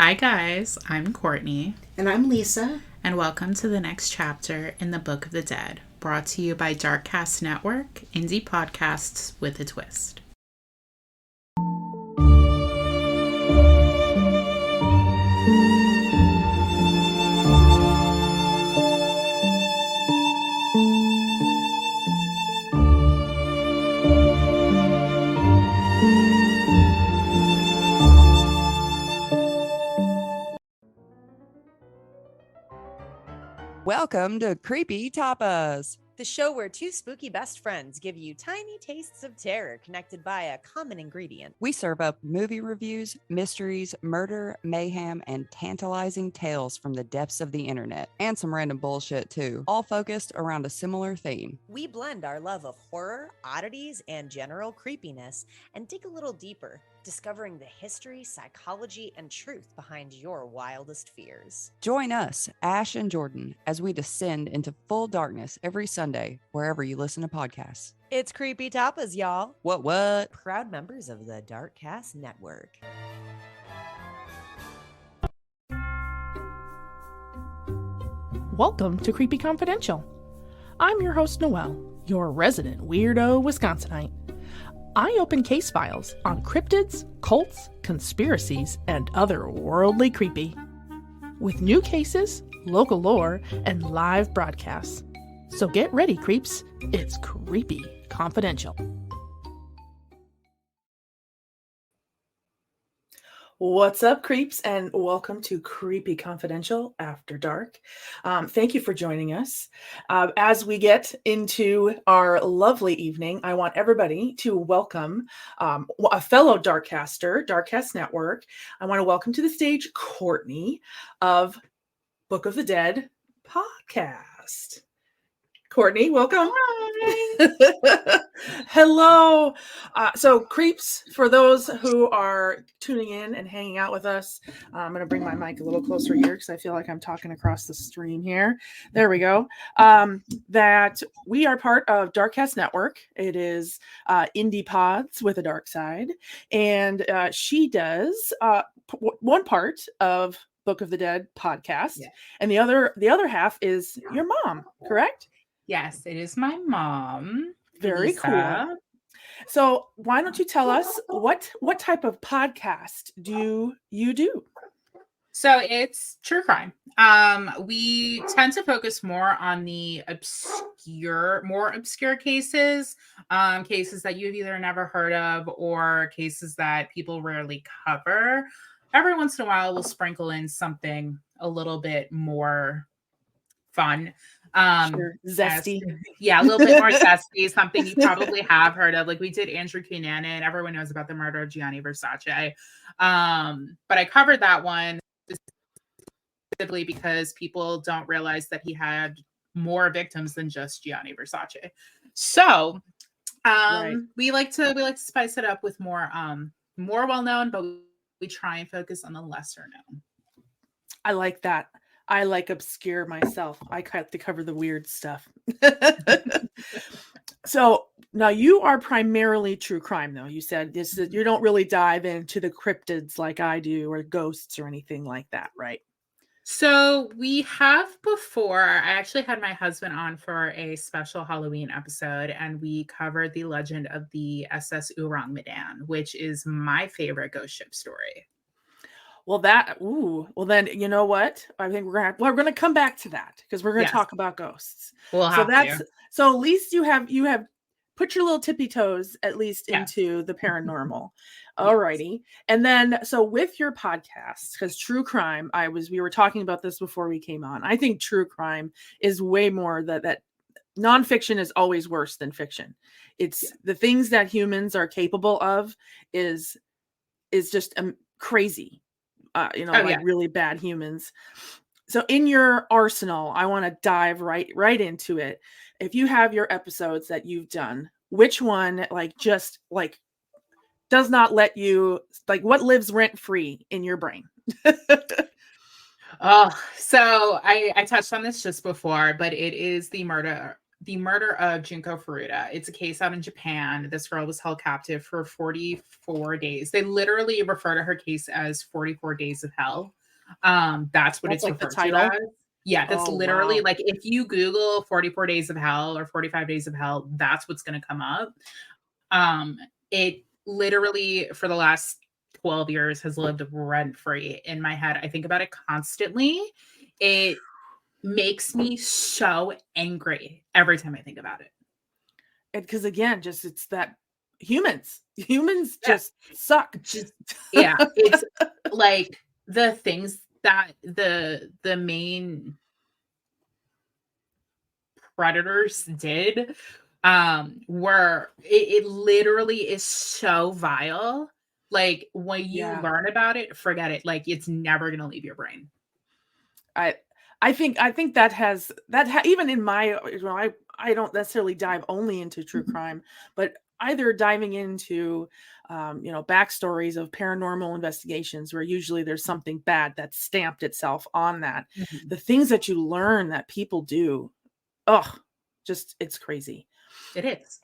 Hi guys, I'm Courtney. And I'm Lisa. And welcome to the next chapter in the Book of the Dead, brought to you by Darkcast Network, indie podcasts with a twist. Welcome to Creepy Tapas, the show where two spooky best friends give you tiny tastes of terror connected by a common ingredient. We serve up movie reviews, mysteries, murder, mayhem, and tantalizing tales from the depths of the internet, and some random bullshit too, all focused around a similar theme. We blend our love of horror, oddities, and general creepiness and dig a little deeper, discovering the history, psychology, and truth behind your wildest fears. Join us, Ash and Jordan, as we descend into full darkness every Sunday, wherever you listen to podcasts. It's Creepy Tapas, y'all. What? Proud members of the Darkcast Network. Welcome to Creepy Confidential. I'm your host, Noelle, your resident weirdo Wisconsinite. I open case files on cryptids, cults, conspiracies, and other worldly creepy. With new cases, local lore, and live broadcasts. So get ready, creeps. It's Creepy Confidential. What's up, creeps, and welcome to Creepy Confidential After Dark. Thank you for joining us. As we get into our lovely evening, I want everybody to welcome a fellow Darkcaster, Darkcast Network. I want to welcome to the stage Courtney of Book of the Dead podcast. Courtney, welcome. Hi. Hello. So creeps, for those who are tuning in and hanging out with us, I'm going to bring my mic a little closer here because I feel like I'm talking across the stream here. There we go. That we are part of Darkcast Network. It is indie pods with a dark side. And she does one part of Book of the Dead podcast. Yeah. And the other half is your mom, correct? Yes, it is my mom. Very Lisa. Cool. So why don't you tell us what type of podcast do you do? So it's true crime. We tend to focus more on the more obscure cases, cases that you've either never heard of or cases that people rarely cover. Every once in a while, we'll sprinkle in something a little bit more fun. Sure. Zesty. A little bit more zesty, something you probably have heard of. Like we did Andrew Cunanan. Everyone knows about the murder of Gianni Versace. But I covered that one specifically because people don't realize that he had more victims than just Gianni Versace. So right. we like to spice it up with more well-known, but we try and focus on the lesser known. I like that. I like obscure myself. I like to cover the weird stuff. So now you are primarily true crime, though. You said this, you don't really dive into the cryptids like I do, or ghosts or anything like that, right? So we have before. I actually had my husband on for a special Halloween episode, and we covered the legend of the SS Ourang Medan, which is my favorite ghost ship story. Well, then you know what? I think we're gonna come back to that because we're gonna talk about ghosts. So at least you have put your little tippy toes at least into the paranormal. Alrighty. And then so with your podcast, because true crime, we were talking about this before we came on. I think true crime is way more that nonfiction is always worse than fiction. It's the things that humans are capable of is just crazy. Really bad humans. So in your arsenal, I want to dive right into it. If you have your episodes that you've done, which one does not let you, what lives rent free in your brain? So I touched on this just before, but it is the murder the murder of Junko Furuta. It's a case out in Japan. This girl was held captive for 44 days. They literally refer to her case as 44 Days of Hell. That's what it's like referred the title? to as. Yeah, that's literally wow. like if you Google 44 Days of Hell or 45 Days of Hell, that's what's going to come up. It literally for the last 12 years has lived rent free in my head. I think about it constantly. It makes me so angry every time I think about it. Because again, just it's that humans just suck. It's like the things that the main predators did were it literally is so vile. Like when you learn about it, forget it. Like it's never gonna leave your brain. I think that has even in my, I don't necessarily dive only into true crime, but either diving into backstories of paranormal investigations where usually there's something bad that's stamped itself on that. The things that you learn that people do, just it's crazy. It is.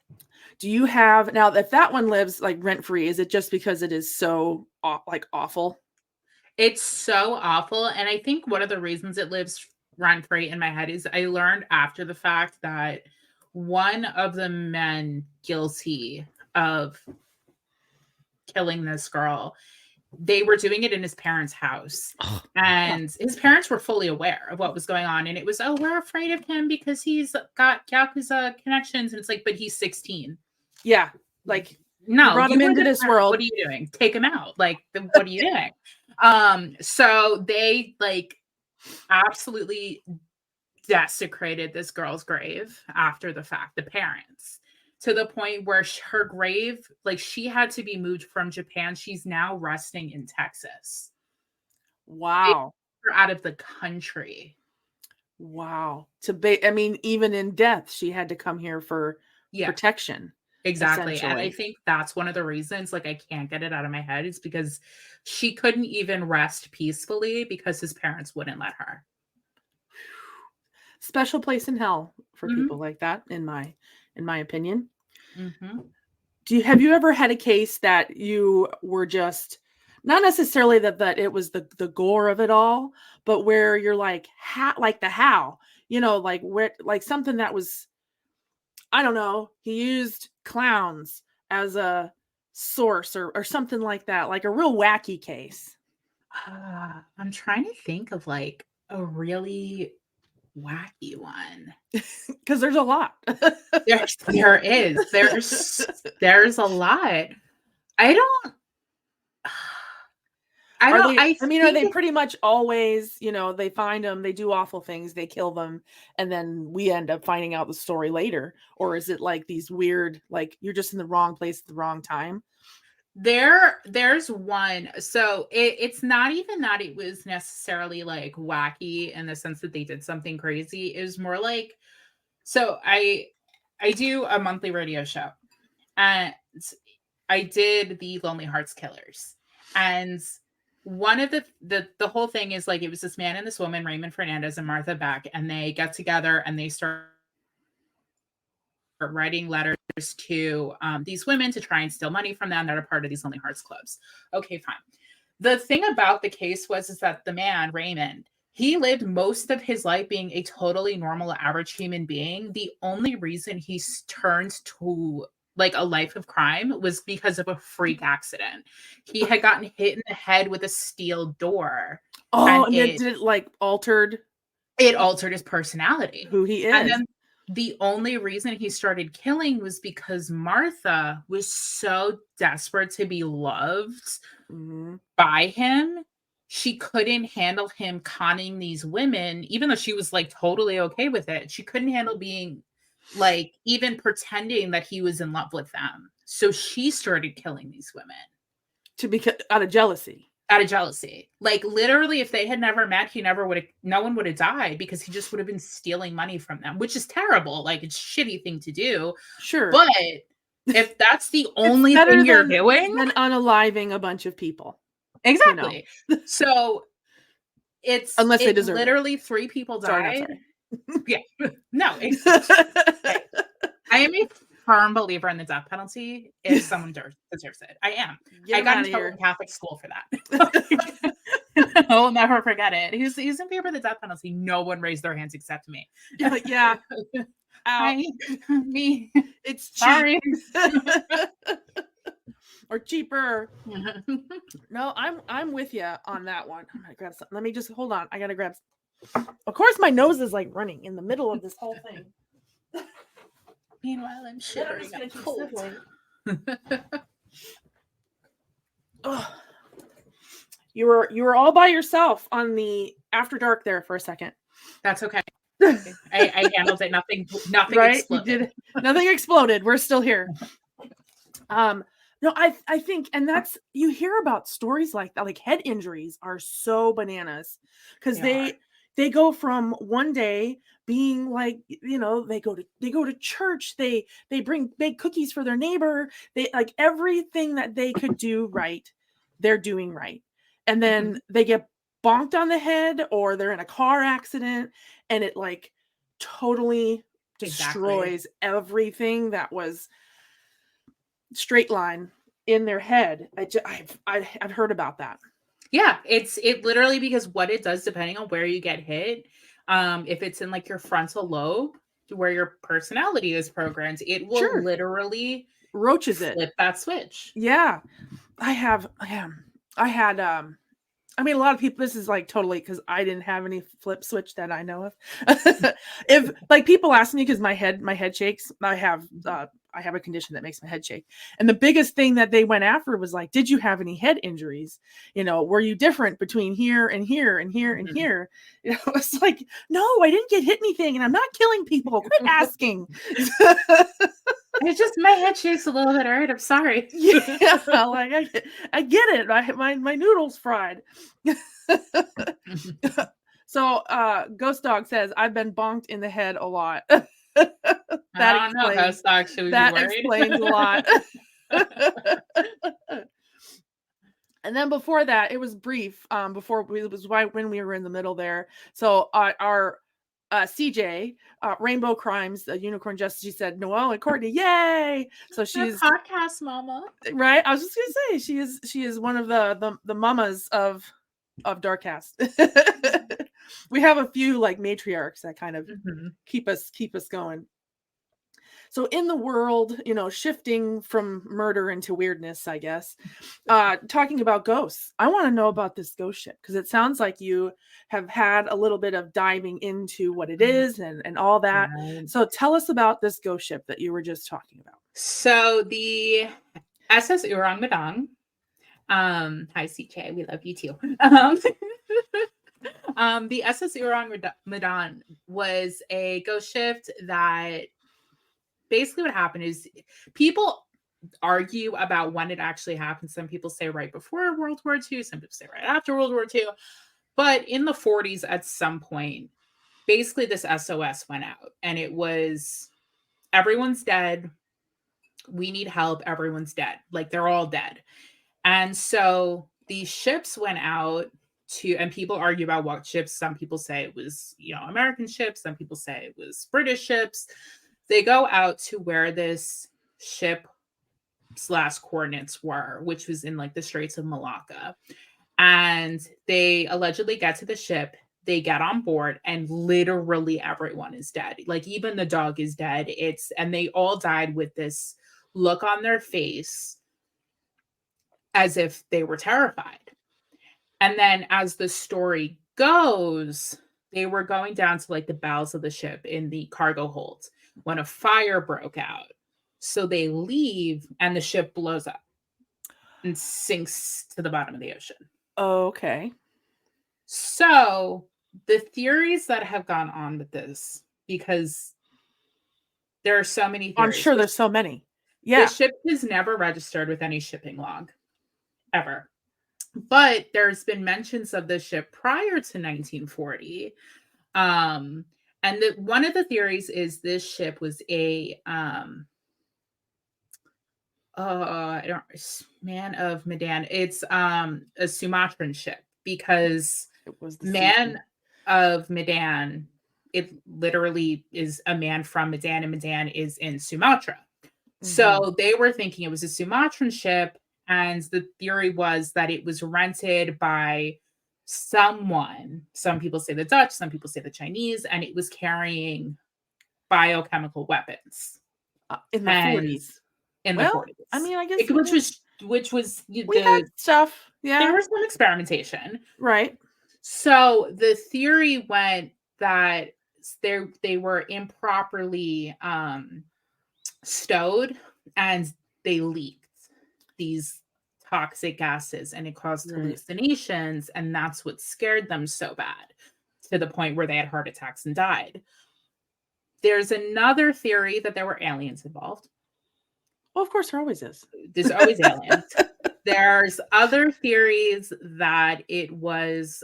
Do you have now if that one lives like rent free, is it just because it is so like awful? It's so awful. And I think one of the reasons it lives rent free in my head is I learned after the fact that one of the men guilty of killing this girl, they were doing it in his parents' house. And his parents were fully aware of what was going on. And it was, we're afraid of him because he's got Yakuza connections. And it's like, but he's 16. Yeah. Like, no, you brought him into this world. What are you doing? Take him out. Like, what are you doing? So they like absolutely desecrated this girl's grave after the fact, the parents, to the point where her grave, like she had to be moved from Japan. She's now resting in Texas. Wow. They're out of the country. Wow. I mean, even in death, she had to come here for protection. Exactly. And I think that's one of the reasons, like, I can't get it out of my head is because she couldn't even rest peacefully because his parents wouldn't let her. Special place in hell for people like that, in my opinion. Have you ever had a case that you were just not necessarily that it was the gore of it all, but where you're like, how, like where, like something that was, I don't know, he used clowns as a source or something like that, like a real wacky case? I'm trying to think of like a really wacky one. Because there's a lot. there is. There's a lot. Are they pretty much always, they find them, they do awful things, they kill them, and then we end up finding out the story later? Or is it like these weird, like you're just in the wrong place at the wrong time? There's one. So it's not even that it was necessarily like wacky in the sense that they did something crazy. It was more like, so I do a monthly radio show, and I did the Lonely Hearts Killers, and one of the whole thing is like, it was this man and this woman, Raymond Fernandez and Martha Beck, and they get together and they start writing letters to these women to try and steal money from them that are part of these Lonely Hearts clubs. Okay, fine. The thing about the case is that the man, Raymond, he lived most of his life being a totally normal, average human being. The only reason he turned to like a life of crime was because of a freak accident. He had gotten hit in the head with a steel door. And it like altered? It altered his personality. Who he is. And then the only reason he started killing was because Martha was so desperate to be loved by him. She couldn't handle him conning these women, even though she was like totally okay with it. She couldn't handle being like even pretending that he was in love with them. So she started killing these women out of jealousy. Like literally, if they had never met, no one would have died because he just would have been stealing money from them, which is terrible. Like it's a shitty thing to do. Sure. But if that's the only thing you're doing, then unaliving a bunch of people. Exactly. So unless they deserve it. Literally 3 people died. Yeah. No. I am a firm believer in the death penalty if someone deserves it. I am. I got in trouble in Catholic school for that. I'll never forget it. He's in favor of the death penalty. No one raised their hands except me. Yeah. Me. It's sorry. Or cheaper. No, I'm with you on that one. I'm gonna grab something. Let me just hold on. I gotta grab. Of course, my nose is like running in the middle of this whole thing. Meanwhile, I'm shivering. I'm cold. You were all by yourself on the After Dark there for a second. That's okay. I handled it. Nothing right? exploded. Nothing exploded. We're still here. No, I think, and that's, you hear about stories like that, like head injuries are so bananas because they go from one day being like, you know, they go to church, they bake cookies for their neighbor, they like everything that they could do right, they're doing right, and then they get bonked on the head or they're in a car accident and it like totally destroys everything that was straight line in their head. I've heard about that. Yeah, it literally, because what it does, depending on where you get hit, if it's in like your frontal lobe where your personality is programmed, it will literally roaches flip that switch. Yeah. I had I mean, a lot of people, this is like totally because I didn't have any flip switch that I know of. If like people ask me, because my head shakes, I have a condition that makes my head shake. And the biggest thing that they went after was like, did you have any head injuries? You know, were you different between here and here and here and here? You know, it's like, no, I didn't get hit anything and I'm not killing people. Quit asking. It's just my head shakes a little bit. All right, I'm sorry. Yeah, like I get it. My noodles fried. So Ghost Dog says, I've been bonked in the head a lot. That explains a lot. And then before that, it was brief. When we were in the middle there. So our CJ, Rainbow Crimes, Unicorn Justice, she said, Noelle and Courtney, yay! So she's podcast mama, right? I was just gonna say she is one of the mamas of Darkcast. We have a few like matriarchs that kind of keep us going. So in the world, you know, shifting from murder into weirdness, I guess, talking about ghosts, I want to know about this ghost ship because it sounds like you have had a little bit of diving into what it is and all that. Right. So tell us about this ghost ship that you were just talking about. So the SS Urang Madang. Hi CJ, we love you too. The SS Urang Madang was a ghost ship that basically what happened is people argue about when it actually happened. Some people say right before World War II, some people say right after World War II. But in the 40s, at some point, basically this SOS went out and it was, everyone's dead. We need help. Everyone's dead. Like they're all dead. And so these ships went out to, and people argue about what ships. Some people say it was, you know, American ships. Some people say it was British ships. They go out to where this ship / coordinates were, which was in like the Straits of Malacca. And they allegedly get to the ship. They get on board and literally everyone is dead. Like even the dog is dead. And they all died with this look on their face as if they were terrified. And then as the story goes, they were going down to like the bowels of the ship in the cargo hold when a fire broke out. So they leave and the ship blows up and sinks to the bottom of the ocean. Okay. So the theories that have gone on with this, because there are so many theories. I'm sure there's so many. Yeah. The ship is never registered with any shipping log, ever. But there's been mentions of the ship prior to 1940. And one of the theories is this ship was a Man of Medan. It's a Sumatran ship because it was the Man of Medan it literally is a man from Medan, and Medan is in Sumatra. So they were thinking it was a Sumatran ship, and the theory was that it was rented by someone. Some people say the Dutch, some people say the Chinese, and it was carrying biochemical weapons in the 40s. In the 40s. I mean, I guess which was we had stuff. Yeah, there was some experimentation, right? So the theory went that they were improperly stowed, and they leaked these toxic gases, and it caused hallucinations, and that's what scared them so bad, to the point where they had heart attacks and died. There's another theory that there were aliens involved. Well, of course there always is. There's always aliens. There's other theories that it was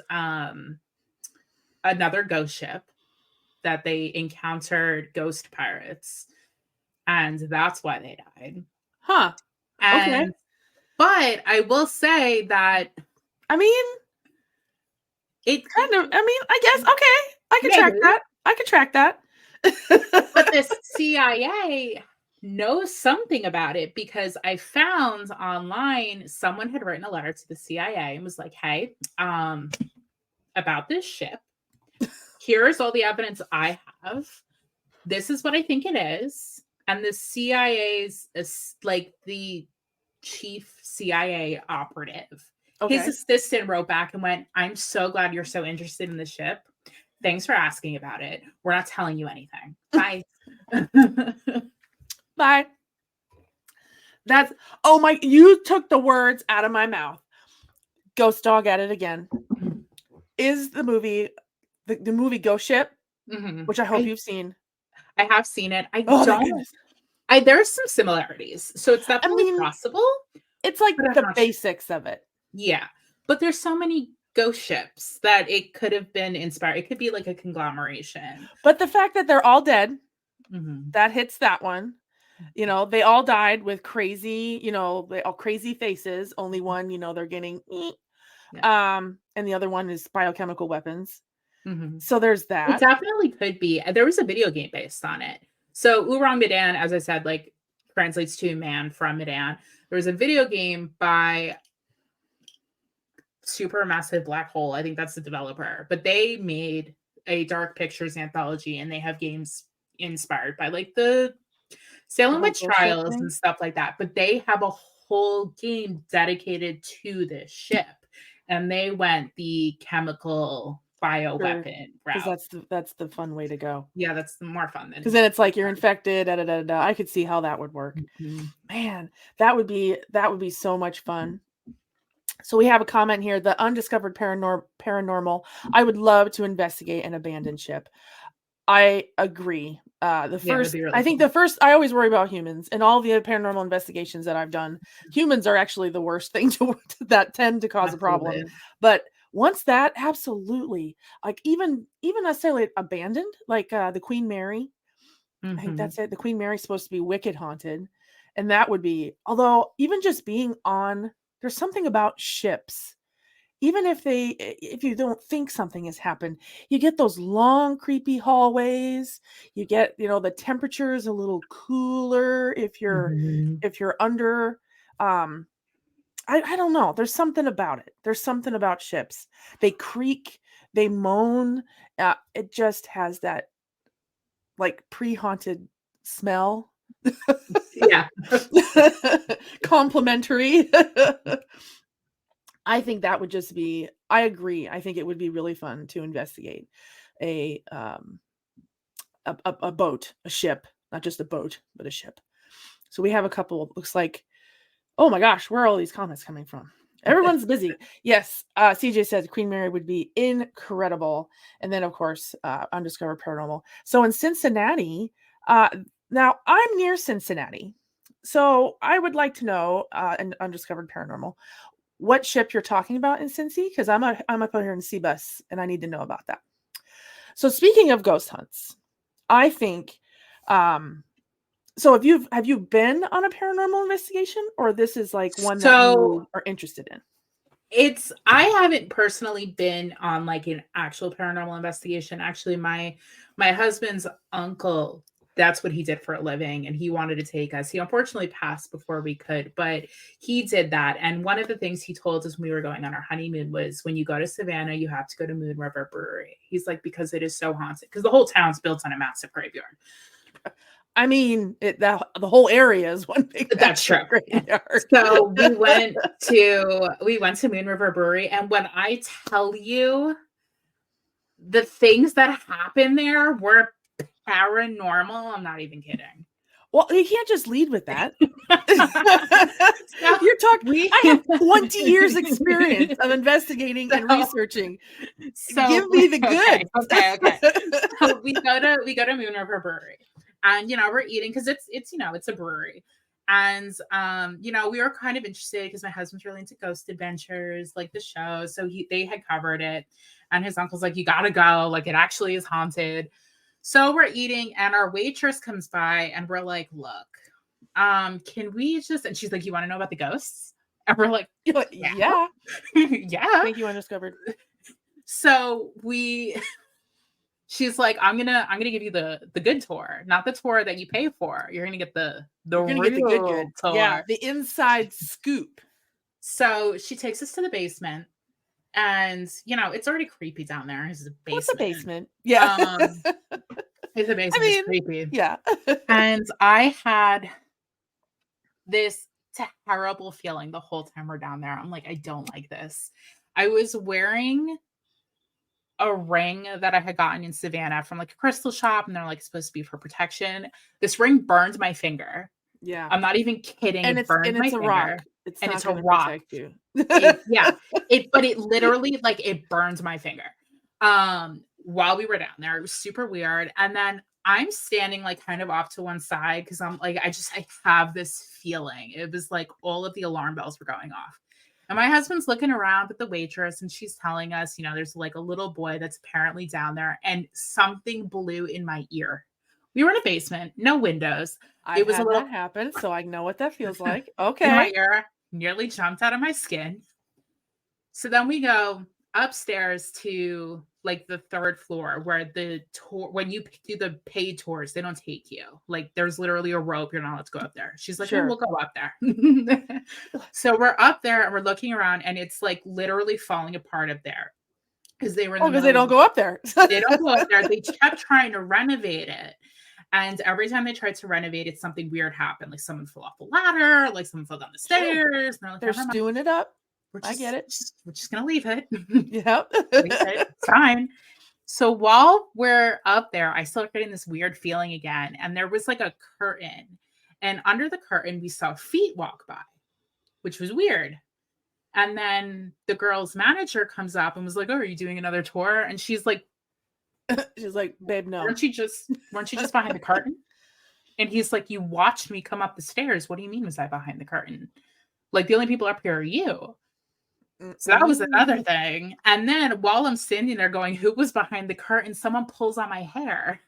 another ghost ship, that they encountered ghost pirates, and that's why they died. Huh. And, okay. But I will say that, I mean, it kind of, I mean, I guess, okay, I can track that. I can track that. But the CIA knows something about it, because I found online someone had written a letter to the CIA and was like, hey, about this ship, here's all the evidence I have. This is what I think it is. And the CIA's, like the chief CIA operative, his assistant wrote back and went, I'm so glad you're so interested in the ship. Thanks for asking about it. We're not telling you anything. Bye. Bye. That's, oh my, you took the words out of my mouth. Ghost Dog at it again. Is the movie, the movie Ghost Ship, which I hope you've seen. I have seen it. There's some similarities. So it's definitely possible. It's like the basics of it. Yeah. But there's so many ghost ships that it could have been inspired. It could be like a conglomeration. But the fact that they're all dead, that hits that one. You know, they all died with crazy, you know, they all crazy faces. Only one, you know, they're getting, and the other one is biochemical weapons. So there's that. It definitely could be. There was a video game based on it. So Oorang Medan, as I said, like translates to man from Medan. There was a video game by Supermassive Black Hole. I think that's the developer. But they made a Dark Pictures anthology, and they have games inspired by like the Salem Witch Trials and stuff like that. But they have a whole game dedicated to this ship, and they went the chemical bioweapon route. Because that's the fun way to go. Yeah, that's the more fun. Because then it's like you're infected. I could see how that would work. Man, that would be so much fun. So we have a comment here: the undiscovered paranormal. I would love to investigate an abandoned ship. I agree. The first, really I think fun. The first, I always worry about humans, and all the paranormal investigations that I've done, humans are actually the worst thing that tend to cause a problem. But once that, absolutely, like even necessarily abandoned, like the Queen Mary, I think that's it. The Queen Mary's supposed to be wicked haunted, and that would be. Although even just being on, there's something about ships. Even if you don't think something has happened, you get those long, creepy hallways. You get, you know, the temperature is a little cooler if you're under. I don't know. There's something about it. There's something about ships. They creak, they moan. It just has that like pre-haunted smell. Yeah. Complimentary. I think that would just be, I agree. I think it would be really fun to investigate a boat, a ship, not just a boat, but a ship. So we have a couple, looks like, oh my gosh, where are all these comments coming from? Everyone's busy. Yes. CJ says Queen Mary would be incredible. And then of course, undiscovered paranormal. So in Cincinnati, now I'm near Cincinnati. So I would like to know, an undiscovered paranormal, what ship you're talking about in Cincy, because I'm up here in Seabus and I need to know about that. So speaking of ghost hunts, I think so have you been on a paranormal investigation, or this is like one that you are interested in? I haven't personally been on like an actual paranormal investigation. Actually, my husband's uncle, that's what he did for a living, and he wanted to take us. He unfortunately passed before we could, but he did that. And one of the things he told us when we were going on our honeymoon was, when you go to Savannah, you have to go to Moon River Brewery. He's like, because it is so haunted, because the whole town's built on a massive graveyard. I mean, the whole area is one big. That's true. Graveyard. So we went to Moon River Brewery, and when I tell you the things that happen there were paranormal, I'm not even kidding. Well, you can't just lead with that. You're talking. I have 20 years experience of investigating and researching. So give me the good. Okay. So we go to Moon River Brewery, and we're eating because it's it's a brewery, and we were kind of interested because my husband's really into ghost adventures, like the show. So they had covered it, and his uncle's like, you gotta go, like it actually is haunted. So we're eating, and our waitress comes by, and we're like, look, can we just, and she's like, you want to know about the ghosts? And we're like, yeah. Yeah. I think you undiscovered. So she's like, I'm gonna give you the good tour, not the tour that you pay for. You're gonna get the good tour. Yeah, the inside scoop. So she takes us to the basement. And it's already creepy down there. It's a basement. What's a basement? Yeah. It's a basement. It's creepy. Yeah. And I had this terrible feeling the whole time we're down there. I'm like, I don't like this. I was wearing a ring that I had gotten in Savannah from like a crystal shop, and they're like supposed to be for protection. This ring burned my finger. Yeah. I'm not even kidding. And burned my it's finger. A rock. It's a rock. You. But it literally it burned my finger. While we were down there, it was super weird. And then I'm standing like kind of off to one side because I'm like, I have this feeling. It was like all of the alarm bells were going off. And my husband's looking around at the waitress, and she's telling us, there's like a little boy that's apparently down there, and something blew in my ear. We were in a basement, no windows. It was a little that happen, so I know what that feels like. Okay. My ear nearly jumped out of my skin. So then we go upstairs to like the third floor where the tour, when you do the paid tours, they don't take you. Like there's literally a rope. You're not allowed to go up there. She's like, sure. Oh, we'll go up there. So we're up there and we're looking around, and it's like literally falling apart up there. Because they were because they don't go up there. They don't go up there. They kept trying to renovate it. And every time they tried to renovate it, something weird happened. Like someone fell off a ladder, like someone fell down the stairs. And they're stewing it up. I get it. We're just going to leave it. Yep. It's fine. So while we're up there, I started getting this weird feeling again. And there was like a curtain. And under the curtain, we saw feet walk by, which was weird. And then the girl's manager comes up and was like, oh, are you doing another tour? And she's like, babe, no. Weren't you just behind the curtain? And he's like, you watched me come up the stairs. What do you mean was I behind the curtain? Like the only people up here are you. So that was another thing. And then while I'm standing there going, who was behind the curtain? Someone pulls on my hair.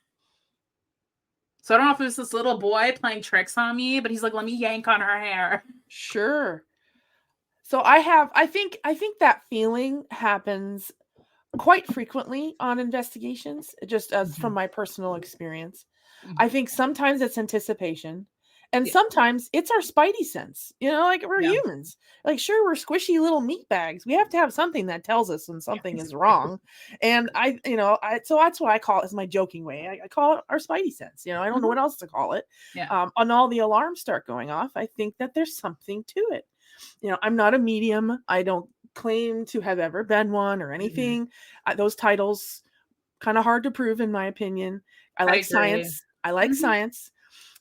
So I don't know if it was this little boy playing tricks on me, but he's like, let me yank on her hair. Sure. So I think that feeling happens quite frequently on investigations, just as from my personal experience. I think sometimes it's anticipation, and sometimes it's our spidey sense. Like we're humans. Like, sure, we're squishy little meat bags. We have to have something that tells us when something is wrong. And so that's why I call it, as my joking way, I call it our spidey sense. I don't know what else to call it. On all the alarms start going off, I think that there's something to it. I'm not a medium. I don't claim to have ever been one or anything. Those titles kind of hard to prove, in my opinion. I like science. I like science.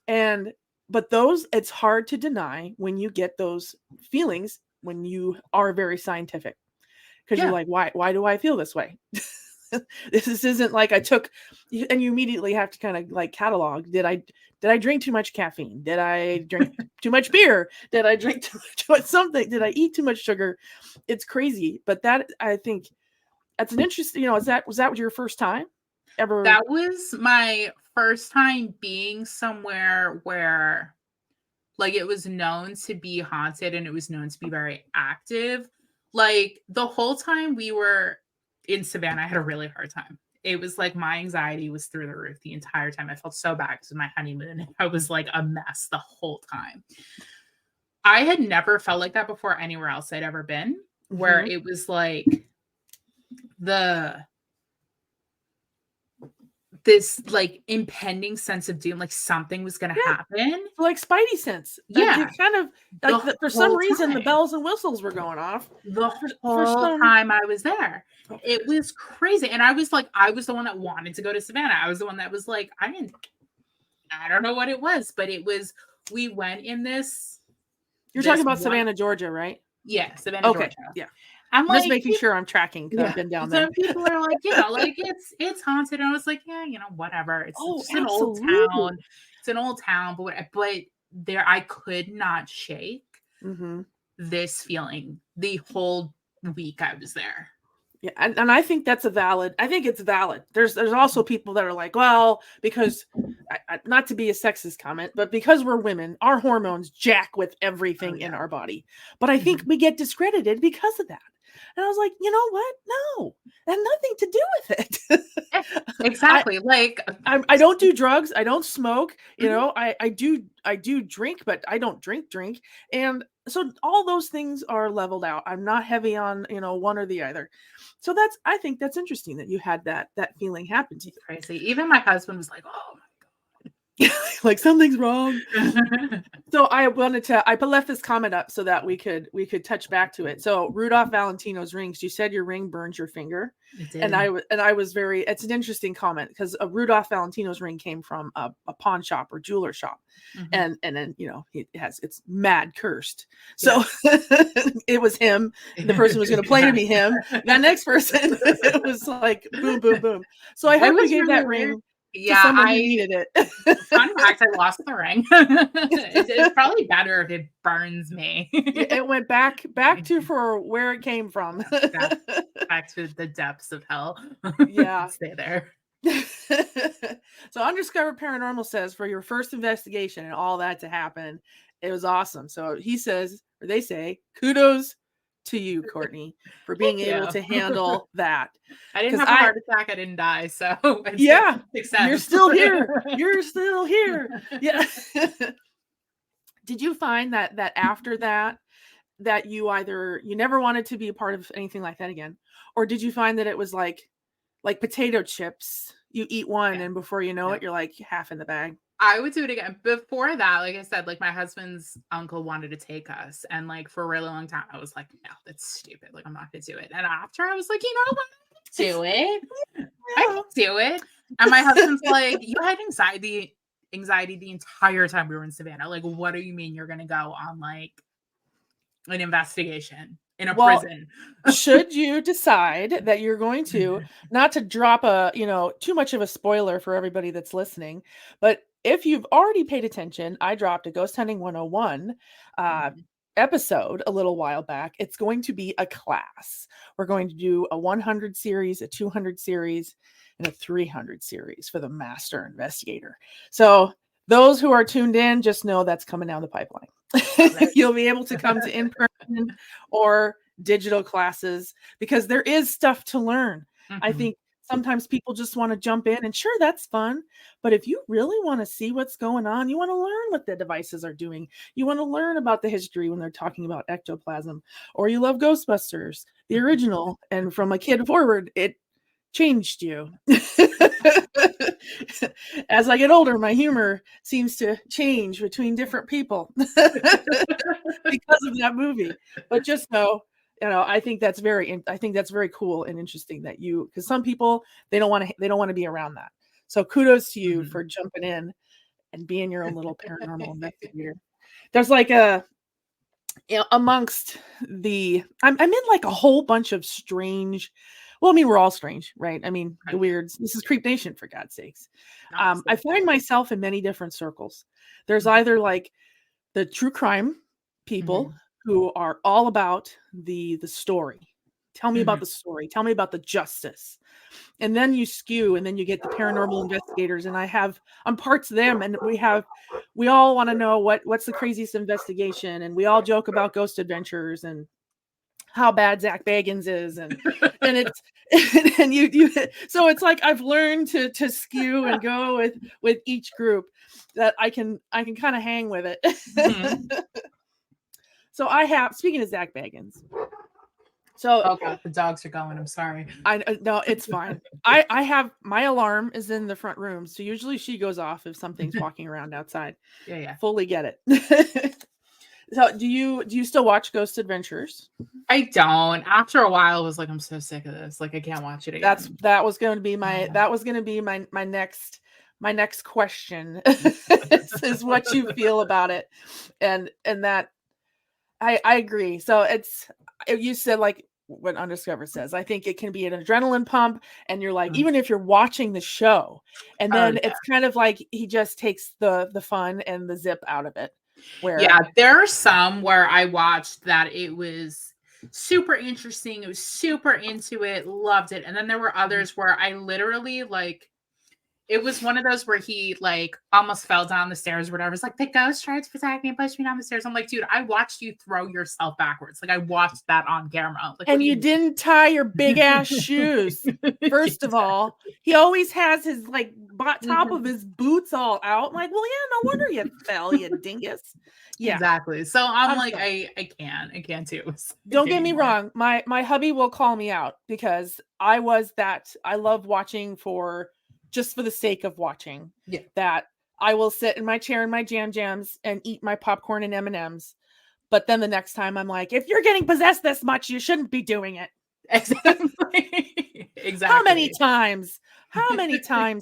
But those, it's hard to deny when you get those feelings when you are very scientific, because you're like, why do I feel this way? This isn't like I took, and you immediately have to kind of like catalog. Did I drink too much caffeine? Did I drink too much beer? Did I drink too much something? Did I eat too much sugar? It's crazy. But that, I think that's an interesting, was that your first time ever? That was my first time being somewhere where like it was known to be haunted and it was known to be very active. Like the whole time we were in Savannah, I had a really hard time. It was like my anxiety was through the roof the entire time. I felt so bad because of my honeymoon. I was like a mess the whole time. I had never felt like that before anywhere else I'd ever been, where it was like this like impending sense of doom, like something was going to happen. Like Spidey sense. Yeah. It kind of like for some reason the bells and whistles were going off. The whole time I was there. It was crazy. And I was the one that wanted to go to Savannah. I was the one that was like, I don't know what it was, but it was, we went in this. You're talking about Savannah, Georgia, right? Yeah, Savannah, Georgia. Yeah. I'm just making sure I'm tracking because I've been down there. Some people are like, like it's haunted. And I was like, yeah, whatever. It's just an old town. It's an old town, but there I could not shake this feeling the whole week I was there. Yeah, and I think it's valid. There's also people that are like, well, because not to be a sexist comment, but because we're women, our hormones jack with everything in our body. But I think we get discredited because of that. And I was like, you know what? No, that had nothing to do with it. Exactly. I don't do drugs. I don't smoke. You know, I do drink, but I don't drink. And so all those things are leveled out. I'm not heavy on, one or the other. So I think that's interesting that you had that feeling happen to you. Crazy. Even my husband was like, oh my God. Like something's wrong. So I left this comment up so that we could touch back to it. So Rudolph Valentino's rings, you said your ring burns your finger. It did. And I was it's an interesting comment because a Rudolph Valentino's ring came from a pawn shop or jeweler shop. And then, it's mad cursed. So it was him. The person was going to play to be him. That next person, it was like boom, boom, boom. So I hope you gave that ring. Yeah, someone who needed it. Fun fact, I lost the ring. It's probably better if it burns me. It went back to for where it came from. back to the depths of hell. Yeah. Stay there. So Undiscovered Paranormal says for your first investigation and all that to happen, it was awesome. So they say, kudos to you, Courtney, for being able to handle that. I didn't have a heart attack. I didn't die. So yeah, you're still here. You're still here. Yeah. Did you find that after that you either you never wanted to be a part of anything like that again, or did you find that it was like potato chips? You eat one and before you know it, you're like half in the bag. I would do it again. Before that, like I said, like my husband's uncle wanted to take us. And like for a really long time, I was like, no, that's stupid. Like, I'm not going to do it. And after I was like, you know what? Do it. I can do it. And my husband's like, you had anxiety the entire time we were in Savannah. Like, what do you mean you're going to go on like an investigation in a prison? Should you decide that you're going to, not to drop too much of a spoiler for everybody that's listening, but if you've already paid attention, I dropped a Ghost Hunting 101 episode a little while back. It's going to be a class. We're going to do a 100 series, a 200 series, and a 300 series for the master investigator. So those who are tuned in, just know that's coming down the pipeline. You'll be able to come to in-person or digital classes because there is stuff to learn. I think sometimes people just want to jump in and sure, that's fun. But if you really want to see what's going on, you want to learn what the devices are doing. You want to learn about the history when they're talking about ectoplasm, or you love Ghostbusters, the original. And from a kid forward, it changed you. As I get older, my humor seems to change between different people because of that movie. But just know, I think that's very cool and interesting that because some people they don't want to be around that. So kudos to you for jumping in and being your own little paranormal investigator. There's like amongst the I'm in like a whole bunch of strange. Well, I mean, we're all strange, right? I mean, the weirds. This is Creep Nation, for God's sakes. I find myself in many different circles. There's either like the true crime people who are all about the story. Tell me about the story. Tell me about the justice. And then you skew, and then you get the paranormal investigators. And I'm parts of them, and we all want to know what's the craziest investigation, and we all joke about ghost adventures and how bad Zach Bagans is, and it's and you so it's like I've learned to skew and go with each group that I can kind of hang with it. Mm-hmm. So I have, speaking of Zach Bagans. So oh God, the dogs are going. I'm sorry. No, it's fine. I have, my alarm is in the front room, so usually she goes off if something's walking around outside. Yeah. Fully get it. So do you still watch Ghost Adventures? I don't. After a while, I was like, I'm so sick of this. Like, I can't watch it again. That was going to be my next question is what you feel about it, and that I agree. So you said like what Undiscovered says. I think it can be an adrenaline pump, and you're like, even if you're watching the show, and then it's kind of like he just takes the fun and the zip out of it. There are some where I watched that it was super interesting. It was super into it, loved it, and then there were others where I literally like. It was one of those where he like almost fell down the stairs or whatever. It's like the ghost tried to protect me and push me down the stairs. I'm like, dude, I watched you throw yourself backwards. Like I watched that on camera. Like, and you didn't tie your big ass shoes. First of all, he always has his like top of his boots all out. I'm like, well, yeah, no wonder you fell, you dingus. Yeah, exactly. So I'm like, sorry. I can't too. Don't get me wrong. My hubby will call me out because I love watching just for the sake of watching. Yeah. That I will sit in my chair in my jams and eat my popcorn and M&Ms. But then the next time I'm like, if you're getting possessed this much, you shouldn't be doing it. Exactly. How many times,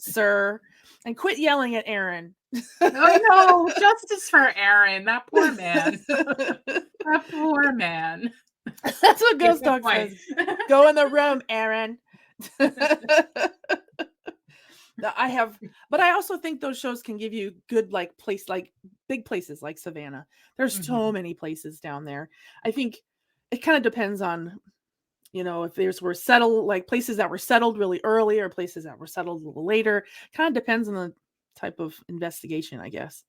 sir? And quit yelling at Aaron. No, justice for Aaron. That poor man. That poor man. That's what Ghost Dog says. Go in the room, Aaron. But I also think those shows can give you good like big places like Savannah. There's so many places down there. I think it kind of depends on, if were settled, like places that were settled really early or places that were settled a little later. Kind of depends on the type of investigation, I guess.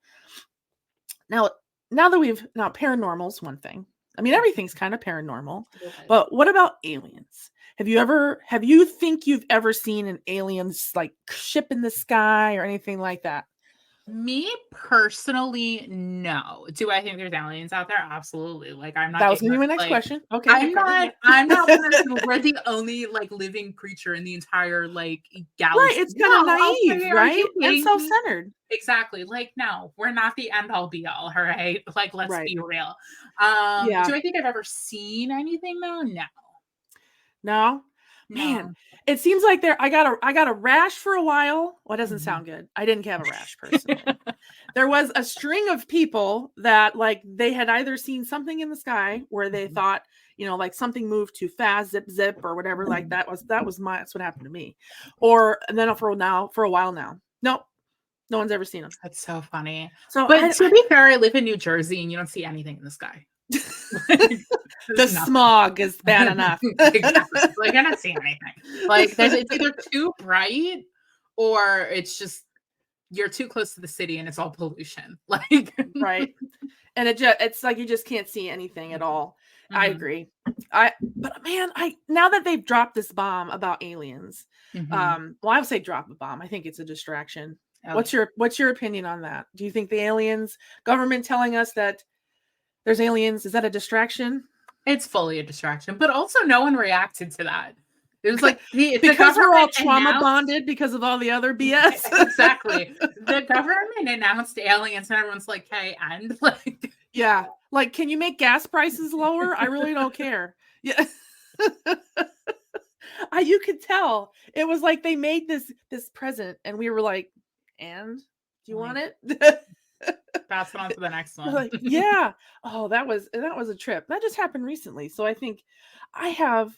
Now that paranormal's one thing. I mean, everything's kind of paranormal, but what about aliens? Have you think you've ever seen an alien's like ship in the sky or anything like that? Me personally, no. Do I think there's aliens out there? Absolutely. Like I'm not. That was gonna be my next question. Okay. I'm not one of them. We're the only like living creature in the entire like galaxy. Right. It's kind of naive, right? And self-centered. Exactly. Like, no, we're not the end all be all. All right. Like, let's be real. Do I think I've ever seen anything though? No. Man, it seems like I got a rash for a while. Well, it doesn't sound good. I didn't have a rash personally. There was a string of people that like they had either seen something in the sky where they thought, like something moved too fast, zip or whatever. Like that's what happened to me. And then for a while now, nope, no one's ever seen them. That's so funny. But to be fair, I live in New Jersey and you don't see anything in the sky. The smog is bad enough. Exactly. Like I don't see anything. Like it's either too bright or it's just you're too close to the city and it's all pollution. Like right. And it's like you just can't see anything at all. I agree. But man, now that they've dropped this bomb about aliens, well, I would say drop a bomb. I think it's a distraction. Okay. What's your opinion on that? Do you think the aliens, government telling us that there's aliens, is that a distraction? It's fully a distraction, but also no one reacted to that. It was like because we're all trauma bonded because of all the other BS. Exactly. The government announced aliens, and everyone's like, "Hey, and like, yeah, like, can you make gas prices lower? I really don't care." Yeah, you could tell it was like they made this present, and we were like, "And do you want it?" Pass it on to the next one. Like, yeah. Oh, that was a trip. That just happened recently. So I think I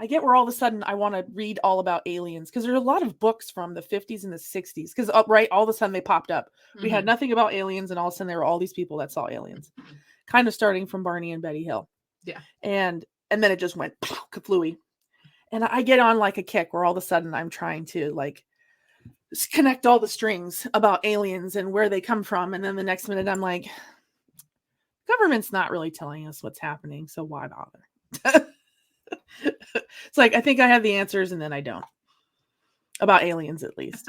get where all of a sudden I want to read all about aliens because there's a lot of books from the 50s and the 60s because all of a sudden they popped up. We had nothing about aliens and all of a sudden there were all these people that saw aliens. Kind of starting from Barney and Betty Hill. Yeah. And then it just went kaflooey. And I get on like a kick where all of a sudden I'm trying to like connect all the strings about aliens and where they come from. And then the next minute I'm like, government's not really telling us what's happening, so why bother? It's like, I think I have the answers and then I don't. About aliens, at least.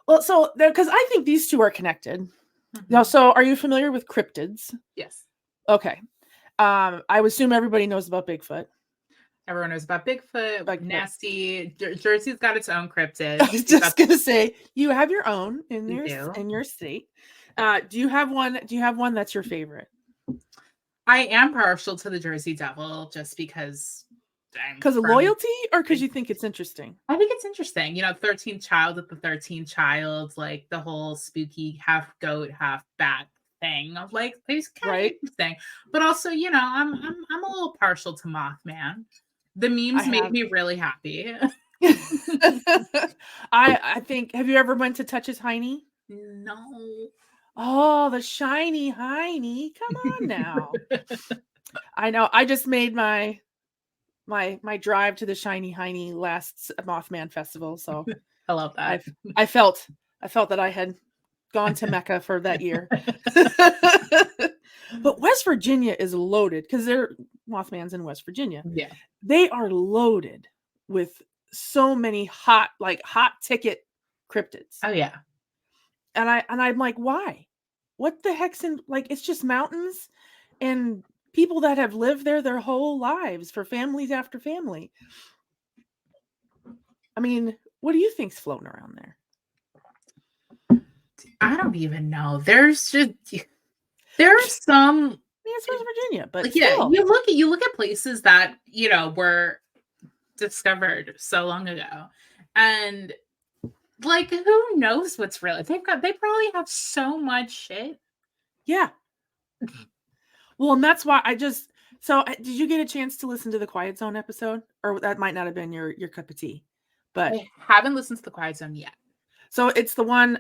Well, so because I think these two are connected. Mm-hmm. Now, so are you familiar with cryptids? Yes. Okay. I would assume everybody knows about Bigfoot. Everyone knows about Bigfoot. Nasty. Jersey's got its own cryptid. I was just gonna say, you have your own in your state. Do you have one? Do you have one that's your favorite? I am partial to the Jersey Devil just because. Because of loyalty, or because you think it's interesting? I think it's interesting. 13th child with the 13th child, like the whole spooky half goat, half bat thing. Of like, it's kind of interesting. But also, I'm a little partial to Mothman. The memes make me really happy. I think. Have you ever went to touch his hiney? No. Oh, the shiny hiney! Come on now. I know. I just made my drive to the shiny hiney last Mothman festival, so I love that. I felt that I had gone to Mecca for that year. But West Virginia is loaded because they're Mothman's in West Virginia. Yeah, they are loaded with so many hot ticket cryptids. Oh yeah, and I'm like, why? What the heck's in, like, it's just mountains and people that have lived there their whole lives for families after family. I mean, what do you think's floating around there? I don't even know. There's some. It's West Virginia, but like, still. Yeah, you look at places that were discovered so long ago, and like, who knows what's real? They probably have so much shit. Yeah. Well, and that's why did you get a chance to listen to the Quiet Zone episode? Or that might not have been your cup of tea, but I haven't listened to the Quiet Zone yet. So it's the one,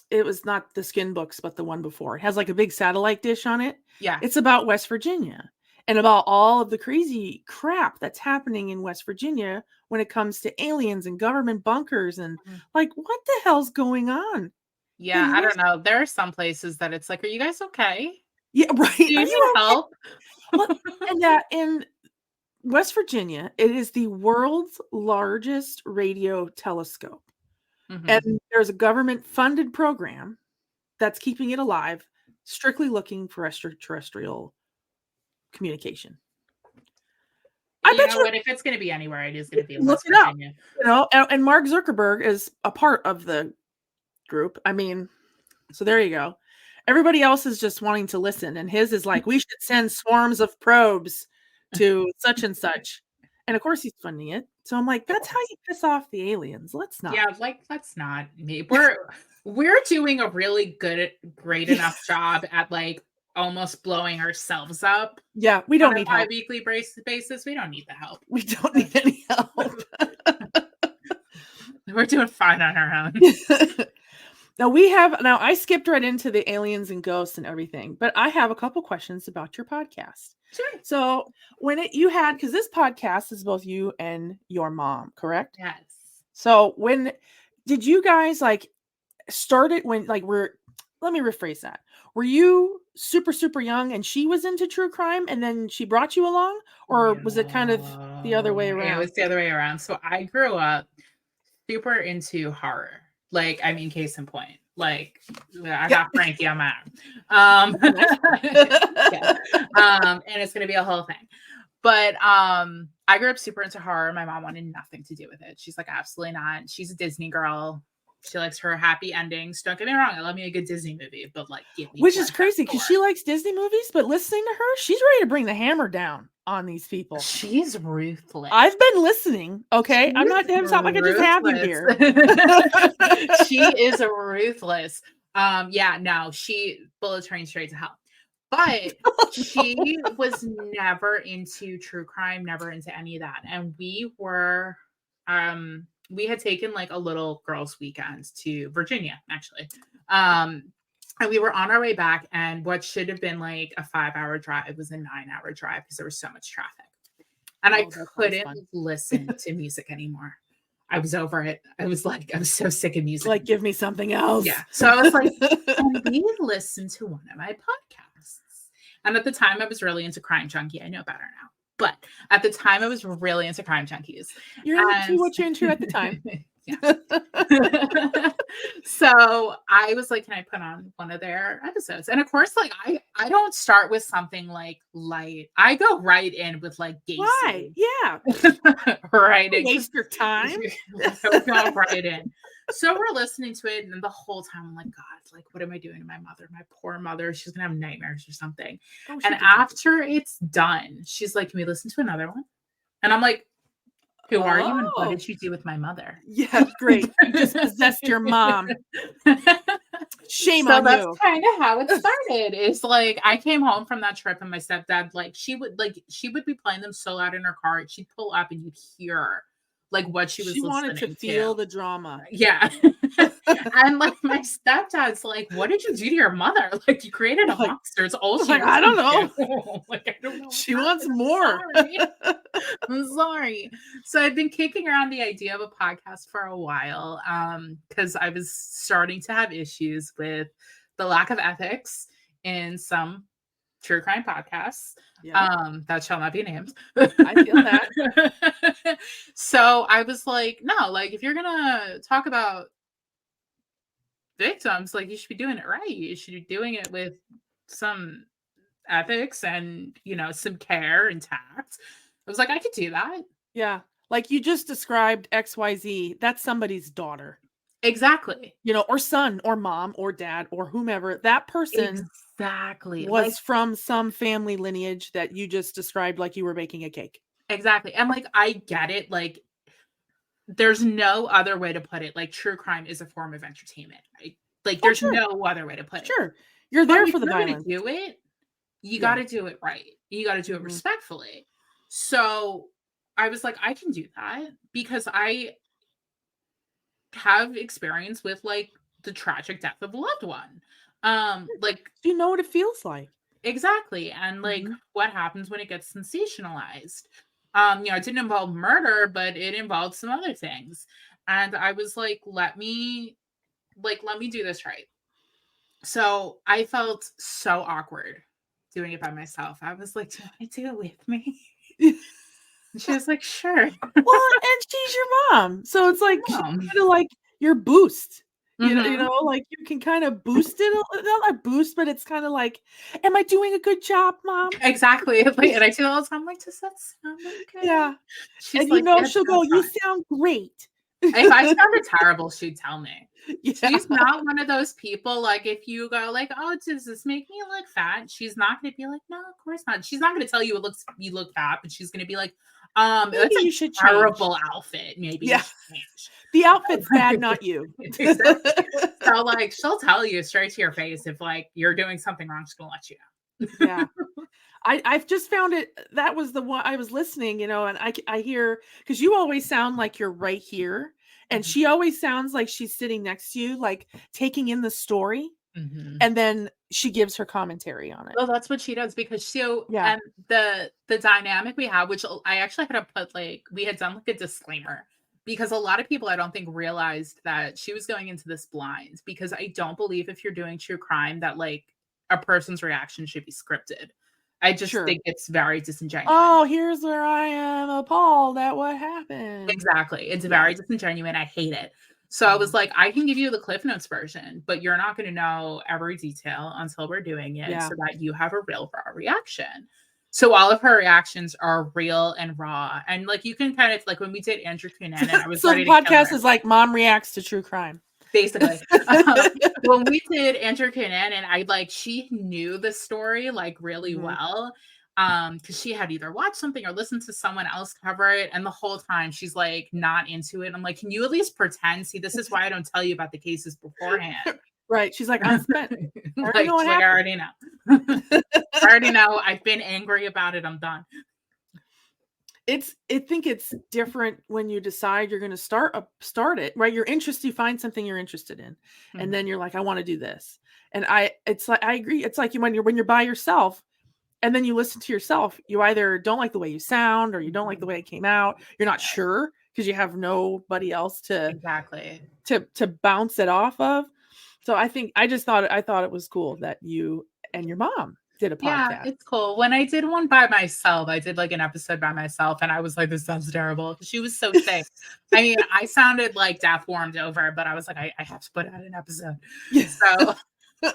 it was not the Skin Books, but the one before. It has like a big satellite dish on it. Yeah. It's about West Virginia and about all of the crazy crap that's happening in West Virginia when it comes to aliens and government bunkers and like, what the hell's going on? Yeah, I don't know. There are some places that it's like, are you guys okay? Yeah, right. Do you need help? Well, and that in West Virginia, it is the world's largest radio telescope. Mm-hmm. And there's a government-funded program that's keeping it alive, strictly looking for extraterrestrial communication. I bet you, if it's going to be anywhere, it is going to be in West Virginia. And Mark Zuckerberg is a part of the group. I mean, so there you go. Everybody else is just wanting to listen, and his is like, we should send swarms of probes to such and such. And of course he's funding it. So I'm like, that's how you piss off the aliens. Let's not. Yeah, like, let's not. We're doing a really great enough job at like almost blowing ourselves up. Yeah, we don't need help. On a bi-weekly basis. We don't need the help. We don't need any help. We're doing fine on our own. Now I skipped right into the aliens and ghosts and everything, but I have a couple questions about your podcast. Sure. So because this podcast is both you and your mom, correct? Yes. So when did you guys start it when let me rephrase that. Were you super, super young and she was into true crime and then she brought you along? Or was it kind of the other way around? Yeah, it was the other way around. So I grew up super into horror. Case in point. Like, I got Frankie on my arm. And it's going to be a whole thing. But I grew up super into horror. My mom wanted nothing to do with it. She's like, absolutely not. She's a Disney girl. She likes her happy endings. Don't get me wrong. I love me a good Disney movie, but give me. Which is crazy because she likes Disney movies, but listening to her, she's ready to bring the hammer down on these people. She's ruthless. I've been listening. Okay. I'm not having sound like I just have you here. She is ruthless. She bullet train straight to hell. But she was never into true crime, never into any of that. And we were we had taken a little girls' weekend to Virginia, actually. And we were on our way back, and what should have been a 5-hour drive was a 9-hour drive because there was so much traffic. And I couldn't listen to music anymore. I was over it. I was so sick of music. Give me something else. Yeah. So I was like, and we listened to one of my podcasts. And at the time, I was really into Crime Junkie. I know better now. But at the time, I was really into Crime Junkies. You're into what you're into at the time. So I was like, can I put on one of their episodes? And of course, like I don't start with something like light. I go right in with like Gacy. Why? Yeah. Right in. Waste your time. Go right in. So we're listening to it, and the whole time I'm like, God, like, what am I doing to my mother? My poor mother. She's gonna have nightmares or something. Oh, and after it's done, she's like, can we listen to another one? And I'm like, who are you and what did you do with my mother? Yeah, great. You just possessed your mom. Shame on you. So that's kind of how it started. It's like I came home from that trip and my stepdad, like she would be playing them so loud in her car. She'd pull up and you'd hear like what she was listening to. She wanted to feel the drama. Yeah. And like my stepdad's like, what did you do to your mother? Like you created a monster. It's all she I don't know. Like I don't know. She wants more. I'm sorry. So I've been kicking around the idea of a podcast for a while because I was starting to have issues with the lack of ethics in some true crime podcasts. That shall not be named. I feel that. So I was like, no, like if you're gonna talk about victims, like you should be doing it right. You should be doing it with some ethics and some care and tact. I was like, I could do that. Yeah. Like you just described XYZ. That's somebody's daughter. Exactly. Or son or mom or dad or whomever. That person exactly was from some family lineage that you just described like you were baking a cake. Exactly. And like, I get it. Like, there's no other way to put it. Like, true crime is a form of entertainment, right? Like, there's no other way to put it. Sure. You're there for the violence. If you're going to do it, you got to do it right. You got to do it respectfully. So I was like, I can do that because I have experience with like the tragic death of a loved one. Like, do you know what it feels like? Exactly. And like what happens when it gets sensationalized. It didn't involve murder, but it involved some other things. And I was like, let me do this right. So I felt so awkward doing it by myself. I was like, do I do it with me? And she was like, sure. Well, and she's your mom. So it's like kind of like your boost. You know, like you can kind of boost it, not a boost, but it's kind of like, am I doing a good job, Mom? Exactly. Like, and I do all the time, like, does that sound okay? Yeah. She's and like, she'll go, you sound great. If I sounded terrible, she'd tell me. Yeah. She's not one of those people, like, if you go like, oh, does this make me look fat? She's not going to be like, no, of course not. She's not going to tell you you look fat, but she's going to be like, maybe that's you should terrible outfit. Maybe you should change. The outfit's bad, not you. Exactly. So like she'll tell you straight to your face if like you're doing something wrong, she's gonna let you know. Yeah. I've just found it. That was the one I was listening, and I hear, because you always sound like you're right here, and she always sounds like she's sitting next to you, like taking in the story. And then she gives her commentary on it. Well, that's what she does because and the dynamic we have, which I actually had to put we had done like a disclaimer because a lot of people I don't think realized that she was going into this blind, because I don't believe if you're doing true crime that like a person's reaction should be scripted. I just think it's very disingenuous. Oh, here's where I am appalled at what happened. Exactly. It's very disingenuous. I hate it. So I was like, I can give you the Cliff Notes version, but you're not going to know every detail until we're doing it so that you have a real raw reaction. So all of her reactions are real and raw. And like, you can kind of like when we did Andrew Cunanan, I was so the podcast is like Mom reacts to true crime. Basically. When we did Andrew Cunanan, she knew the story like really well. Because she had either watched something or listened to someone else cover it, and the whole time she's like not into it. I'm like, can you at least pretend? See, this is why I don't tell you about the cases beforehand. Right? She's like, I'm spent. I already know. I already know. I've been angry about it. I'm done. I think it's different when you decide you're going to start it, right? You're interested, you find something you're interested in, and then you're like, I want to do this. And I agree. It's like when you're by yourself. And then you listen to yourself, you either don't like the way you sound or you don't like the way it came out. You're not sure because you have nobody else to bounce it off of. So I thought it was cool that you and your mom did a podcast. Yeah, it's cool. When I did one by myself, I did like an episode by myself, and I was like, this sounds terrible. She was so sick. I mean, I sounded like death warmed over, but I was like, I have to put out an episode. So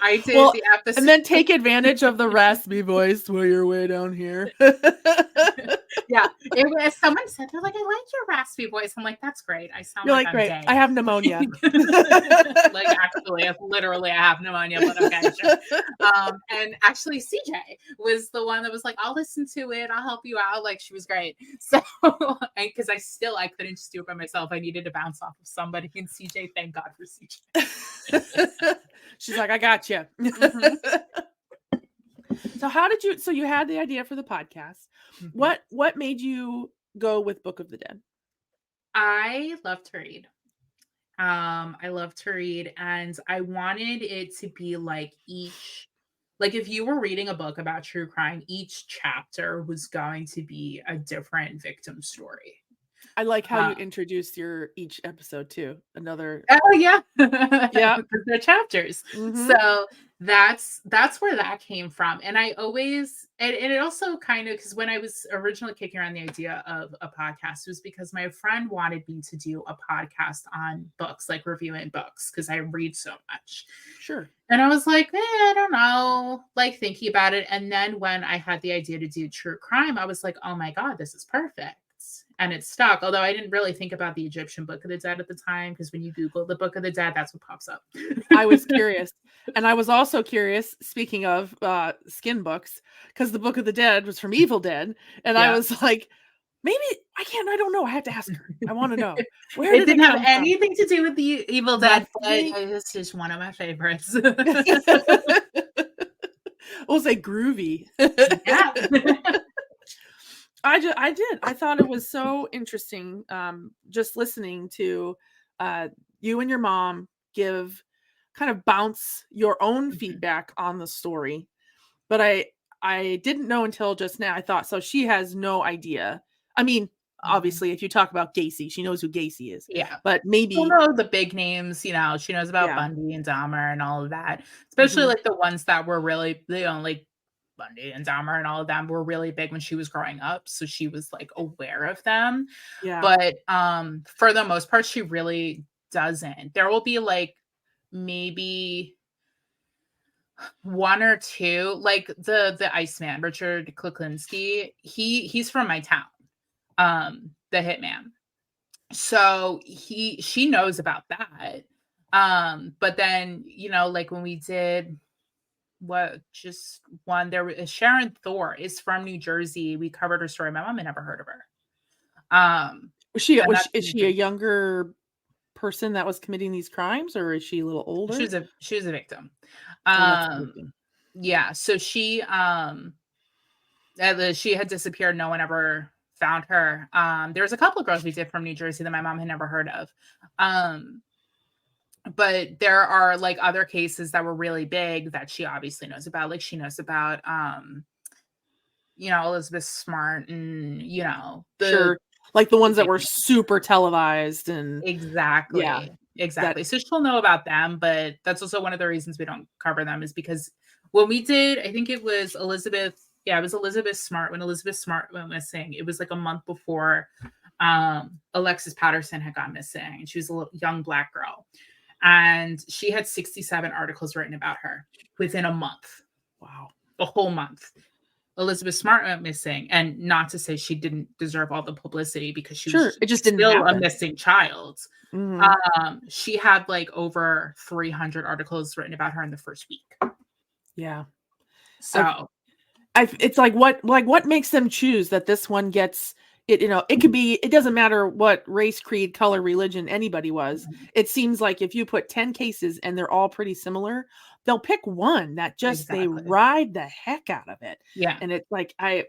I did the episode. And then take advantage of the raspy voice while you're way down here. Yeah. Someone said, they're like, I like your raspy voice. I'm like, that's great. I sound you're like I'm great. gay. I have pneumonia. Like, actually, I have pneumonia, but okay. Sure. And actually, CJ was the one that was like, I'll listen to it. I'll help you out. Like, she was great. So, because I couldn't just do it by myself. I needed to bounce off of somebody. And CJ, thank God for CJ. She's like, I got you. So you had the idea for the podcast. Mm-hmm. What made you go with Book of the Dead? I love to read. I love to read, and I wanted it to be like if you were reading a book about true crime, each chapter was going to be a different victim story. I like how you introduced each episode too. Another. Oh yeah. Yeah. The chapters. Mm-hmm. So that's where that came from. And I always, and it also kind of, because when I was originally kicking around the idea of a podcast, it was because my friend wanted me to do a podcast on books, like reviewing books, because I read so much. Sure. And I was like, I don't know, like thinking about it. And then when I had the idea to do true crime, I was like, oh my God, this is perfect. And it stuck. Although I didn't really think about the Egyptian Book of the Dead at the time, because when you Google the Book of the Dead, that's what pops up. I was curious. And I was also curious, speaking of skin books, because the Book of the Dead was from Evil Dead. And I was like, maybe I don't know. I have to ask her. I want to know. Where it didn't have anything to do with the Evil Dead, but it's just one of my favorites. We'll say groovy. Yeah. I thought it was so interesting, just listening to you and your mom kind of bounce your own feedback on the story. But I didn't know until just now. I thought, so she has no idea. I mean, obviously, if you talk about Gacy, she knows who Gacy is. Yeah. But maybe she'll know the big names, she knows about Bundy and Dahmer and all of that. Especially like the ones that were really, like Bundy and Dahmer and all of them were really big when she was growing up. So she was like aware of them. Yeah. But for the most part, she really doesn't. There will be like maybe one or two, like the Iceman, Richard Kuklinski, he's from my town. The hitman. So she knows about that. But then, like when we did there was Sharon Thor is from New Jersey. We covered her story. My mom had never heard of her. Is she a younger person that was committing these crimes, or is she a little older? She was a victim. Yeah. So she had disappeared. No one ever found her. There was a couple of girls we did from New Jersey that my mom had never heard of. But there are like other cases that were really big that she obviously knows about. Like she knows about, Elizabeth Smart and, sure. Like the ones that were super televised and exactly. Yeah, exactly. So she'll know about them, but that's also one of the reasons we don't cover them is because when we did, I think it was Elizabeth Smart. When Elizabeth Smart went missing, it was like a month before Alexis Patterson had gone missing. She was a little young Black girl. And she had 67 articles written about her within a month. Wow. A whole month. Elizabeth Smart went missing. And not to say she didn't deserve all the publicity because she was still a missing child. Mm-hmm. She had like over 300 articles written about her in the first week. Yeah. So it's like what makes them choose that this one gets it? It could be, it doesn't matter what race, creed, color, religion anybody was. Mm-hmm. It seems like if you put 10 cases and they're all pretty similar, they'll pick one that just they ride the heck out of it. Yeah. And it's like I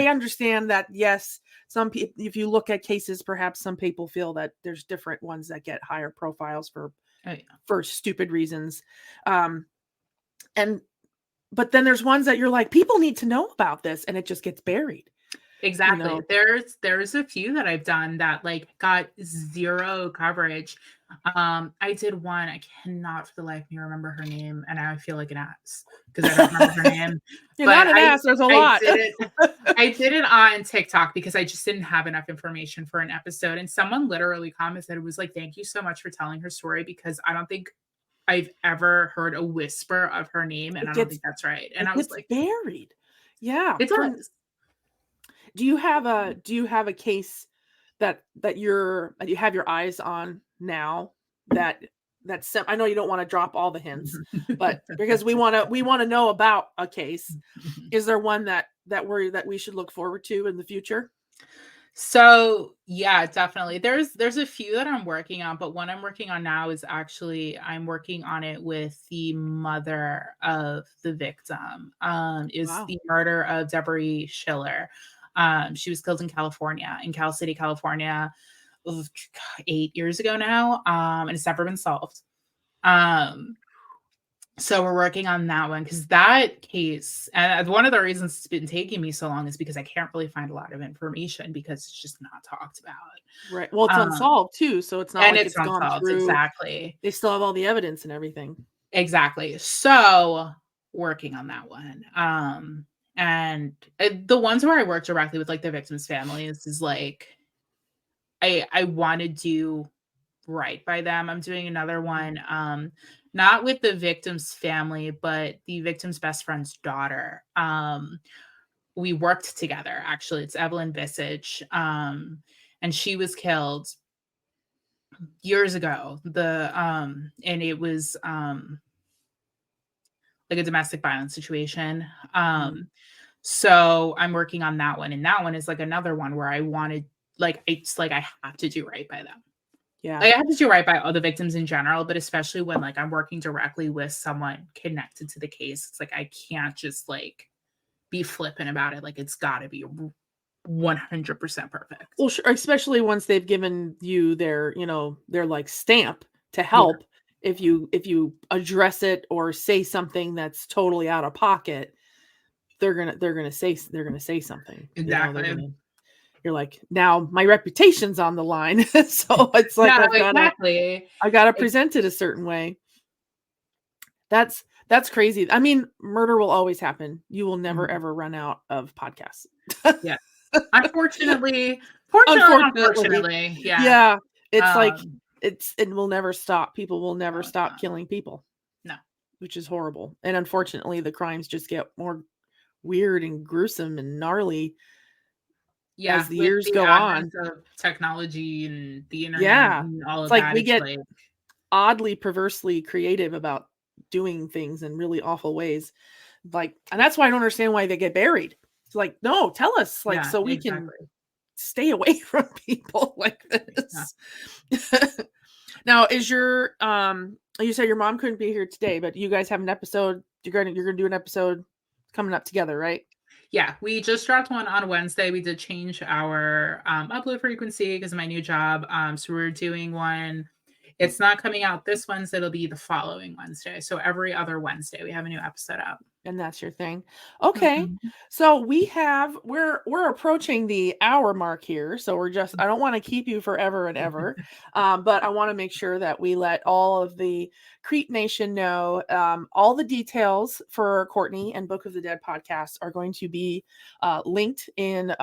understand that, yes, some people, if you look at cases, perhaps some people feel that there's different ones that get higher profiles for stupid reasons. But then there's ones that you're like, people need to know about this, and it just gets buried. Exactly. You know? There's a few that I've done that like got zero coverage. I did one. I cannot for the life of me remember her name, and I feel like an ass because I don't remember her name. You're not an ass. There's a lot. I did it on TikTok because I just didn't have enough information for an episode, and someone literally commented, it was like, "Thank you so much for telling her story because I don't think I've ever heard a whisper of her name, and I don't think that's right." And I was like, buried. Yeah, it does. Do you have a case that you have your eyes on now that's I know you don't want to drop all the hints, but because we want to know about a case, is there one that we should look forward to in the future? So yeah, definitely. There's a few that I'm working on, but one I'm working on now is actually I'm working on it with the mother of the victim. Is the murder of Deborah Schiller. She was killed in California, in Cal City, California, 8 years ago now. And it's never been solved. So we're working on that one because that case, and one of the reasons it's been taking me so long is because I can't really find a lot of information because it's just not talked about. Right. Well, it's unsolved too, so it's not like it's gone through. Exactly. They still have all the evidence and everything. Exactly. So working on that one. And the ones where I work directly with like the victims' families is like, I want to do right by them. I'm doing another one, not with the victim's family, but the victim's best friend's daughter. We worked together, actually. It's Evelyn Visage. And she was killed years ago. And it was like a domestic violence situation. So I'm working on that one. And that one is like another one where I wanted, like, it's like I have to do right by them. Yeah. Like, I have to do right by all the victims in general, but especially when like I'm working directly with someone connected to the case. It's like I can't just like be flippant about it. Like it's gotta be 100% perfect. Well, sure, especially once they've given you their like stamp to help. Yeah. If you address it or say something that's totally out of pocket, they're gonna say something. Exactly. You're like, now my reputation's on the line. So it's like, I gotta present it a certain way. That's crazy. I mean, murder will always happen. You will never ever run out of podcasts. Yeah. Unfortunately. Yeah. Yeah. It's like it will never stop. People will never stop killing people. No. Which is horrible. And unfortunately, the crimes just get more weird and gruesome and gnarly. Yeah, as the years go on, of technology and the internet, and all of like that, we get oddly, perversely creative about doing things in really awful ways. Like, and that's why I don't understand why they get buried. It's like, no, tell us, like, so we can stay away from people like this. Yeah. Now, is your you said your mom couldn't be here today, but you guys have an episode. You're gonna do an episode coming up together, right? Yeah, we just dropped one on Wednesday. We did change our upload frequency because of my new job. So we're doing one. It's not coming out this Wednesday. It'll be the following Wednesday. So every other Wednesday, we have a new episode out. And that's your thing. Okay. So we're approaching the hour mark here. So I don't want to keep you forever and ever. But I want to make sure that we let all of the Creep Nation know all the details for Courtney and Book of the Dead podcast are going to be linked in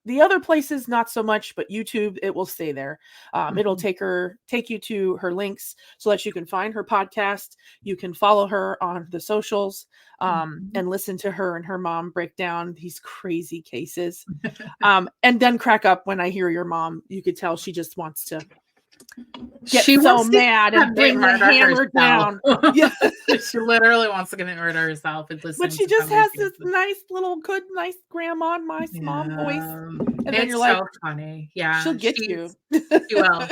the other places, not so much, but YouTube, it will stay there. It'll take you to her links so that you can find her podcast. You can follow her on the socials and listen to her and her mom break down these crazy cases. And then crack up when I hear your mom. You could tell she just wants to get so mad and bring the hammer down. Yeah. She literally wants to commit murder herself. But she just has this nice grandma, nice mom voice. And then you're like, so funny. Yeah. She'll get you. She will.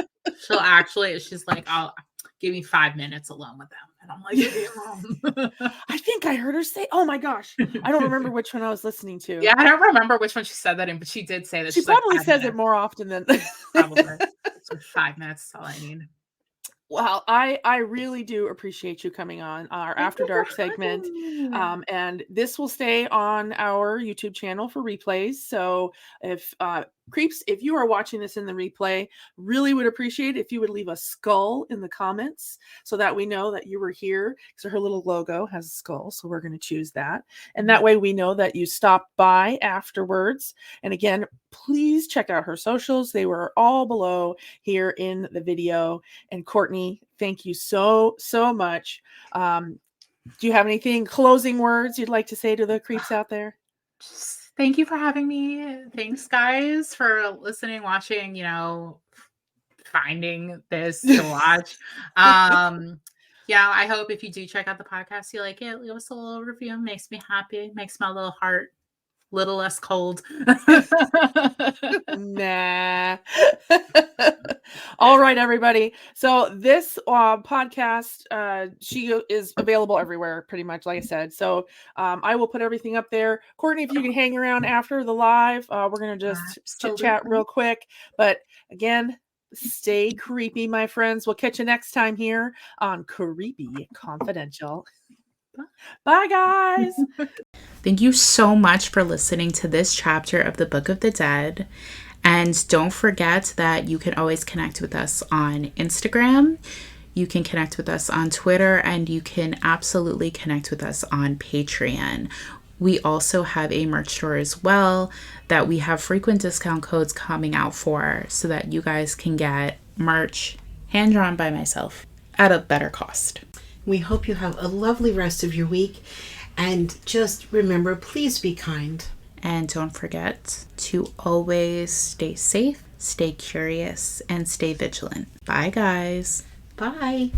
She's like, I'll give me 5 minutes alone with them. And I'm like, I think I heard her say, oh my gosh. I don't remember which one I was listening to. Yeah, I don't remember which one she said that in, but she did say that. She probably says it more often than probably. So 5 minutes is all I need. Well, I really do appreciate you coming on our After Dark segment. And this will stay on our YouTube channel for replays. So if Creeps, if you are watching this in the replay, really would appreciate if you would leave a skull in the comments so that we know that you were here. So her little logo has a skull, so we're going to choose that. And that way we know that you stopped by afterwards. And again, please check out her socials. They were all below here in the video. And Courtney, thank you so much. Do you have anything, closing words you'd like to say to the creeps out there? Just thank you for having me. Thanks, guys, for listening, watching, finding this to watch. Yeah, I hope if you do check out the podcast, you like it. Leave us a little review. It makes me happy. Makes my little heart little less cold. Nah. All right, everybody. So this podcast, she is available everywhere, pretty much, like I said. So I will put everything up there. Courtney, if you can hang around after the live, we're going to just chit-chat real quick. But again, stay creepy, my friends. We'll catch you next time here on Creepy Confidential. Bye, guys. Thank you so much for listening to this chapter of the Book of the Dead. And don't forget that you can always connect with us on Instagram. You can connect with us on Twitter, and you can absolutely connect with us on Patreon. We also have a merch store as well that we have frequent discount codes coming out for, so that you guys can get merch hand-drawn by myself at a better cost. We hope you have a lovely rest of your week. And just remember, please be kind. And don't forget to always stay safe, stay curious, and stay vigilant. Bye, guys. Bye.